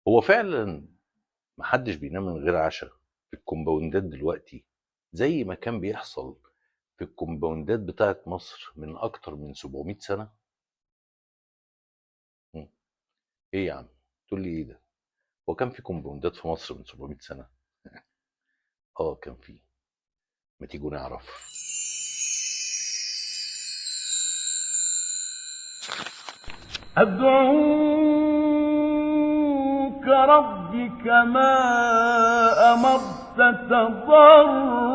هو فعلا محدش بينام من غير عشاء في الكومباوندات دلوقتي، زي ما كان بيحصل في الكومباوندات بتاعت مصر من أكتر من 700 سنة. مم. إيه يا عم؟ تقول لي إيه ده؟ هو كان في كومباوندات في مصر من 700 سنة؟ كان في. ما تيجوا نعرف. أدعوك ربي كما أمرت تضرعا.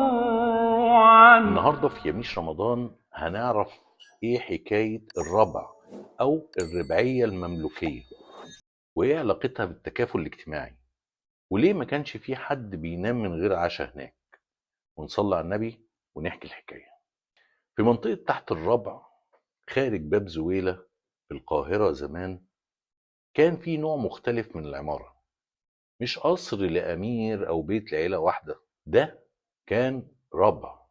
النهاردة في يميش رمضان هنعرف إيه حكاية الربع أو الربعية المملوكية، وإيه علاقتها بالتكافل الاجتماعي، وليه ما كانش في حد بينام من غير عشاء هناك، ونصلي على النبي ونحكي الحكاية. في منطقة تحت الربع خارج باب زويلة في القاهرة زمان، كان في نوع مختلف من العمارة، مش قصر لأمير أو بيت لعيلة واحدة. ده كان ربع.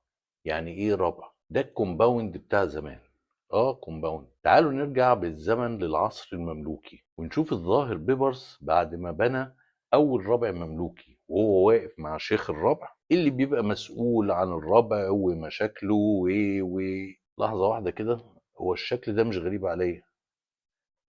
يعني إيه ربع؟ ده الكومباوند بتاع زمان. كومباوند. تعالوا نرجع بالزمن للعصر المملوكي ونشوف الظاهر بيبرس بعد ما بنى أول ربع مملوكي، وهو واقف مع شيخ الربع اللي بيبقى مسؤول عن الربع ومشاكله و لحظة واحدة كده، هو الشكل ده مش غريب عليا؟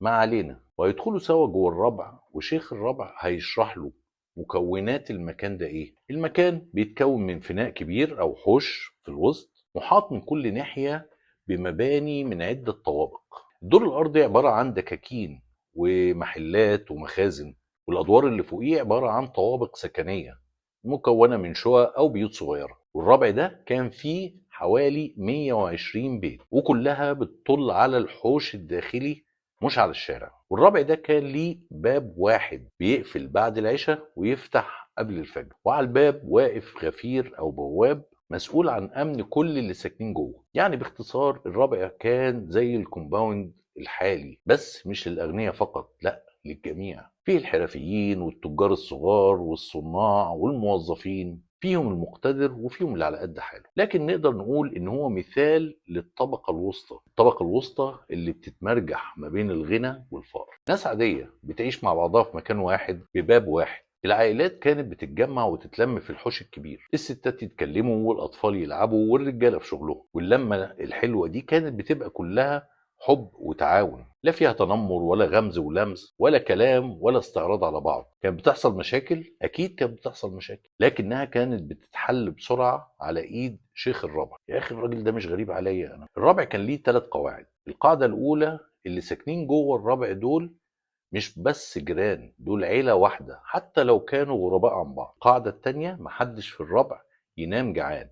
ما علينا. وهيدخلوا سوا جوه الربع، وشيخ الربع هيشرح له مكونات المكان ده ايه. المكان بيتكون من فناء كبير او حوش في الوسط، محاط من كل ناحية بمباني من عدة طوابق. الدور الارضي عبارة عن دكاكين ومحلات ومخازن، والادوار اللي فوقيه عبارة عن طوابق سكنية مكونة من شقق او بيوت صغيرة. والربع ده كان فيه حوالي 120 بيت، وكلها بتطل على الحوش الداخلي مش على الشارع. والرابع ده كان ليه باب واحد بيقفل بعد العشاء ويفتح قبل الفجر، وعلى الباب واقف غفير او بواب مسؤول عن امن كل اللي ساكنين جوه. يعني باختصار الرابع كان زي الكومباوند الحالي، بس مش للاغنياء فقط، لا، للجميع. فيه الحرفيين والتجار الصغار والصناع والموظفين، فيهم المقتدر وفيهم اللي على قد حاله. لكن نقدر نقول ان هو مثال للطبقة الوسطى، الطبقة الوسطى اللي بتتمرجح ما بين الغنى والفقر. ناس عادية بتعيش مع بعضها في مكان واحد بباب واحد. العائلات كانت بتتجمع وتتلم في الحوش الكبير، الستات يتكلموا والاطفال يلعبوا والرجاله في شغلهم. واللمه الحلوه دي كانت بتبقى كلها حب وتعاون، لا فيها تنمر ولا غمز ولمز ولا كلام ولا استعراض على بعض. كانت بتحصل مشاكل، اكيد كانت بتحصل مشاكل، لكنها كانت بتتحل بسرعه على ايد شيخ الربع. يا اخي الراجل ده مش غريب عليا انا. الربع كان ليه 3 قواعد. القاعده الاولى، اللي ساكنين جوه الربع دول مش بس جيران، دول عيله واحده حتى لو كانوا غرباء عن بعض. القاعده التانيه، محدش في الربع ينام جعان،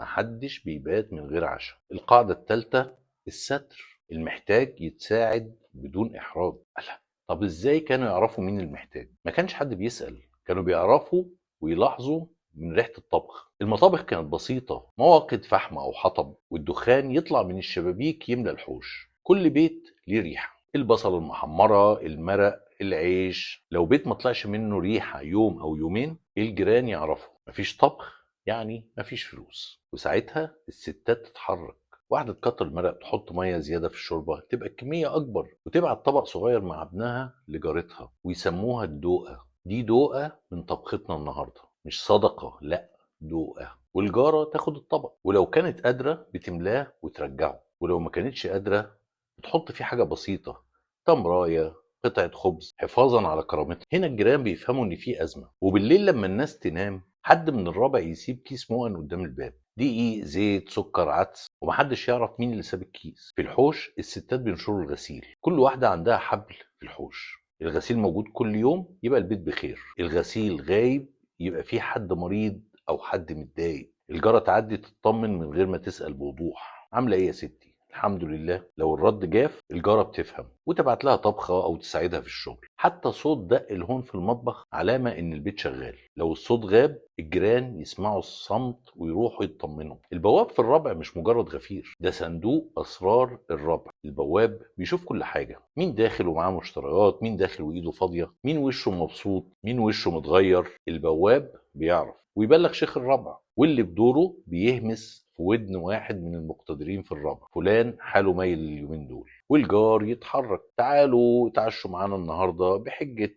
محدش بيبات من غير عشاء. القاعدة التالتة، الستر، المحتاج يتساعد بدون إحراج. ألا، طب إزاي كانوا يعرفوا مين المحتاج؟ ما كانش حد بيسأل، كانوا بيعرفوا ويلاحظوا من ريحة الطبخ. المطابخ كانت بسيطة، مواقد فحم أو حطب، والدخان يطلع من الشبابيك يملى الحوش. كل بيت ليه ريحة، البصل المحمرة، المرق، العيش. لو بيت ما طلعش منه ريحة يوم أو يومين، الجيران يعرفوا مفيش طبخ، يعني مفيش فلوس. وساعتها الستات تتحرك، واحدة تكتر المرق، تحط مية زيادة في الشوربة تبقى الكمية أكبر، وتبعت طبق صغير مع ابنها لجارتها ويسموها الدوقة. دي دوقة من طبختنا النهاردة، مش صدقة، لأ، دوقة. والجارة تاخد الطبق، ولو كانت قادرة بتملاه وترجعه، ولو ما كانتش قادرة بتحط فيه حاجة بسيطة، تمراية، قطعة خبز، حفاظا على كرامتها. هنا الجيران بيفهموا ان في ازمة. وبالليل لما الناس تنام، حد من الرابع يسيب كيس مؤن قدام الباب، دقيق، زيت، سكر، عدس، ومحدش يعرف مين اللي ساب الكيس. في الحوش الستات بينشروا الغسيل، كل واحدة عندها حبل في الحوش. الغسيل موجود كل يوم يبقى البيت بخير، الغسيل غايب يبقى في حد مريض او حد متضايق. الجارة تعدي تطمن من غير ما تسأل بوضوح، عاملة ايه يا ستي؟ الحمد لله. لو الرد جاف، الجارة بتفهم وتبعت لها طبخة أو تساعدها في الشغل. حتى صوت دق الهون في المطبخ علامة إن البيت شغال. لو الصوت غاب، الجيران يسمعوا الصمت ويروحوا يطمنوا. البواب في الربع مش مجرد غفير، ده صندوق أسرار الربع. البواب بيشوف كل حاجة، مين داخل ومعاه مشتريات، مين داخل وإيده فاضية، مين وشه مبسوط، مين وشه متغير. البواب بيعرف ويبلغ شيخ الربع، واللي بدوره بيهمس في ودن واحد من المقتدرين في الربع: فلان حاله مايل اليومين دول. والجار يتحرك: تعالوا تعشوا معانا النهارده بحجه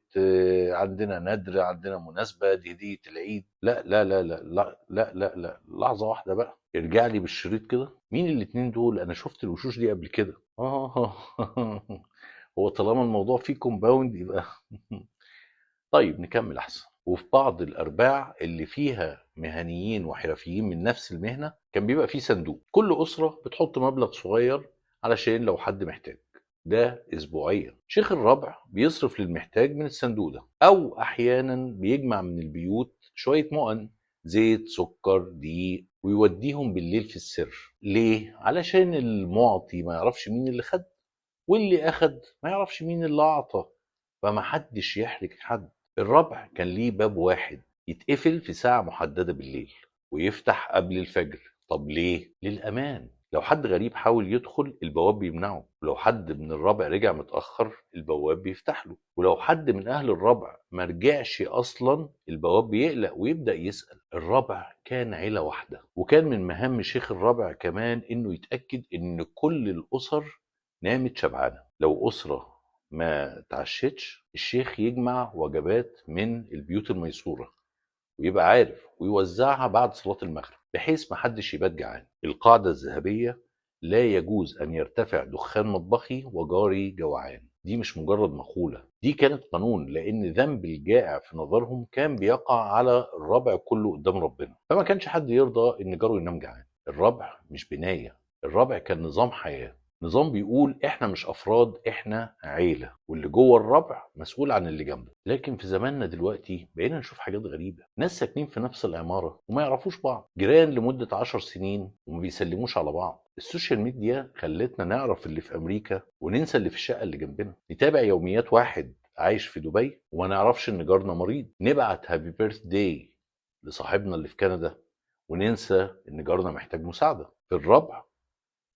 عندنا ندر، عندنا مناسبه، دي هديه العيد. لا لا لا لا لا لا لا, لا. لحظه واحده بقى، ارجع لي بالشريط كده. مين الاتنين دول؟ انا شفت الوشوش دي قبل كده. هو طالما الموضوع فيه كومباوند يبقى طيب نكمل احسن. وفي بعض الارباع اللي فيها مهنيين وحرفيين من نفس المهنه كان بيبقى فيه صندوق، كل اسره بتحط مبلغ صغير علشان لو حد محتاج. ده اسبوعيا شيخ الربع بيصرف للمحتاج من الصندوق ده، او احيانا بيجمع من البيوت شويه مؤن، زيت، سكر، دقيق، ويوديهم بالليل في السر. ليه؟ علشان المعطي ما يعرفش مين اللي خد، واللي اخد ما يعرفش مين اللي اعطى، فما حدش يحرج حد. الربع كان ليه باب واحد يتقفل في ساعة محددة بالليل، ويفتح قبل الفجر. طب ليه؟ للأمان. لو حد غريب حاول يدخل البواب بيمنعه، ولو حد من الربع رجع متأخر البواب بيفتح له، ولو حد من أهل الربع ما رجعش أصلا البواب بيقلق ويبدأ يسأل. الربع كان عيلة واحدة، وكان من مهام شيخ الربع كمان إنه يتأكد إن كل الأسر نامت شبعانة. لو أسرة ما تعشتش، الشيخ يجمع وجبات من البيوت الميسورة ويبقى عارف ويوزعها بعد صلاة المغرب، بحيث ما حدش يبات جعان. القاعدة الذهبية: لا يجوز أن يرتفع دخان مطبخي وجاري جوعان. دي مش مجرد مقولة، دي كانت قانون، لأن ذنب الجائع في نظرهم كان بيقع على الربع كله قدام ربنا، فما كانش حد يرضى إن جاره ينام جعان. الربع مش بناية، الربع كان نظام حياة، نظام بيقول احنا مش افراد، احنا عيله، واللي جوه الربع مسؤول عن اللي جنبه. لكن في زماننا دلوقتي بقينا نشوف حاجات غريبه: ناس ساكنين في نفس العماره وما يعرفوش بعض، جيران لمده 10 سنين وما بيسلموش على بعض. السوشيال ميديا خلتنا نعرف اللي في امريكا وننسى اللي في الشقه اللي جنبنا، نتابع يوميات واحد عايش في دبي وما نعرفش ان جارنا مريض، نبعت هابي بيرث داي لصاحبنا اللي في كندا وننسى ان جارنا محتاج مساعده. في الربع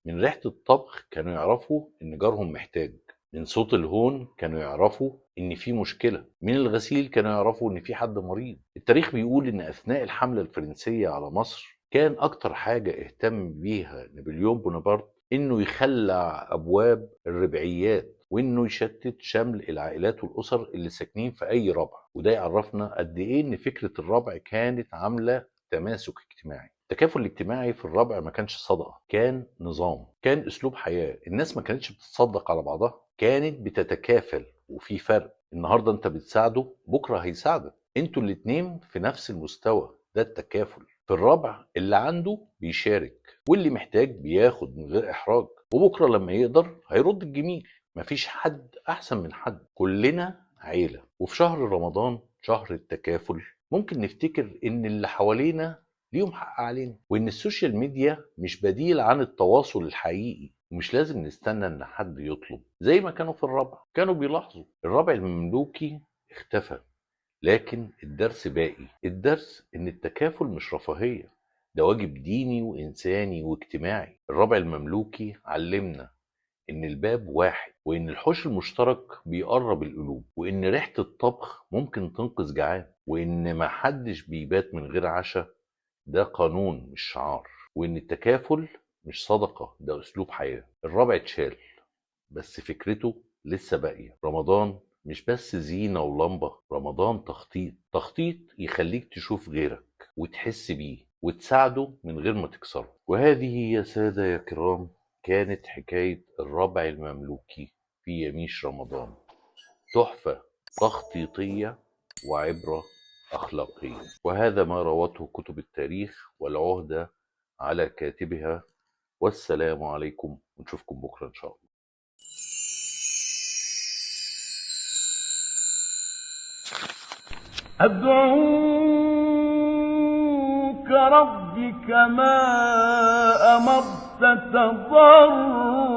من ريحة الطبخ كانوا يعرفوا إن جارهم محتاج، من صوت الهون كانوا يعرفوا إن في مشكلة، من الغسيل كانوا يعرفوا إن في حد مريض. التاريخ بيقول إن أثناء الحملة الفرنسية على مصر كان أكتر حاجة اهتم بيها نابليون بونابرت إنه يخلع أبواب الربعيات، وإنه يشتت شمل العائلات والأسر اللي ساكنين في أي ربع. وده يعرفنا قد إيه إن فكرة الربع كانت عاملة تماسك اجتماعي. التكافل الاجتماعي في الربع ما كانش صدقة، كان نظام، كان اسلوب حياة. الناس ما كانتش بتتصدق على بعضها، كانت بتتكافل. وفي فرق، النهاردة انت بتساعده بكرة هيساعدك، انتوا الاتنين في نفس المستوى. ده التكافل. في الربع اللي عنده بيشارك، واللي محتاج بياخد من غير احراج، وبكرة لما يقدر هيرد الجميل. مفيش حد احسن من حد، كلنا عيلة. وفي شهر رمضان، شهر التكافل، ممكن نفتكر ان اللي حوالينا ليهم حق علينا، وان السوشيال ميديا مش بديل عن التواصل الحقيقي، ومش لازم نستنى ان حد يطلب. زي ما كانوا في الربع كانوا بيلاحظوا الربع المملوكي اختفى، لكن الدرس باقي. الدرس ان التكافل مش رفاهية، ده واجب ديني وانساني واجتماعي. الربع المملوكي علمنا ان الباب واحد، وان الحوش المشترك بيقرب القلوب، وان ريحة الطبخ ممكن تنقذ جعان، وان محدش بيبات من غير عشاء، ده قانون مش شعار، وإن التكافل مش صدقة، ده أسلوب حياة. الربع اتشال بس فكرته لسه باقية. رمضان مش بس زينة ولمبة، رمضان تخطيط، تخطيط يخليك تشوف غيرك وتحس بيه وتساعده من غير ما تكسره. وهذه يا سادة يا كرام كانت حكاية الربع المملوكي في يميش رمضان، تحفة تخطيطية وعبرة أخلاقية. وهذا ما روته كتب التاريخ، والعهدة على كاتبها. والسلام عليكم، ونشوفكم بكرة إن شاء الله. أدعوك ربي كما أمرت تضرعا